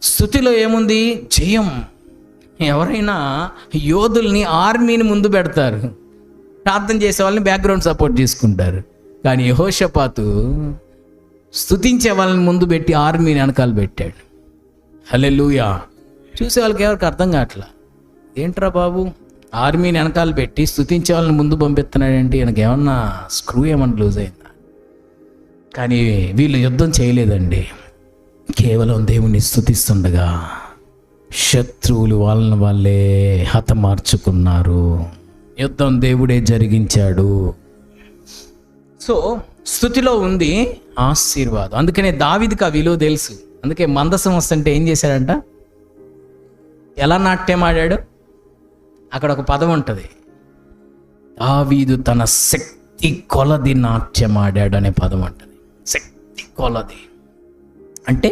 స్తుతిలో ఏముంది? జయం. ఎవరైనా యోధుల్ని, ఆర్మీని ముందు పెడతారు, ప్రార్థన చేసే వాళ్ళని బ్యాక్గ్రౌండ్ సపోర్ట్ చేసుకుంటారు. కానీ యెహోషాపాతు స్తుతించే వాళ్ళని ముందు పెట్టి ఆర్మీని వెనకాల పెట్టాడు. హల్లెలూయా. చూసే వాళ్ళకి ఎవరికి అర్థం కావట్లా, ఏంట్రా బాబు ఆర్మీని వెనకాల పెట్టి స్తుతించే వాళ్ళని ముందు పంపిస్తున్నాడంటే ఈయనకి ఏమన్నా స్క్రూ ఏమన్నా లూజ్ అయిందా? కానీ వీళ్ళు యుద్ధం చేయలేదండి, కేవలం దేవుణ్ణి స్తుతిస్తుండగా శత్రువులు వాళ్ళని వాళ్ళే హతమార్చుకున్నారు. యుద్ధం దేవుడే జరిగించాడు. సో స్తుతిలో ఉంది ఆశీర్వాదం. అందుకనే దావీదుకి ఆ విలువ తెలుసు. అందుకే మందసం వస్తుంటే ఏం చేశాడంట? ఎలా నాట్యం ఆడాడు? అక్కడ ఒక పదం ఉంటుంది, దావీదు తన శక్తి కొలది నాట్యం ఆడాడు అనే పదం ఉంటుంది. శక్తి కొలది అంటే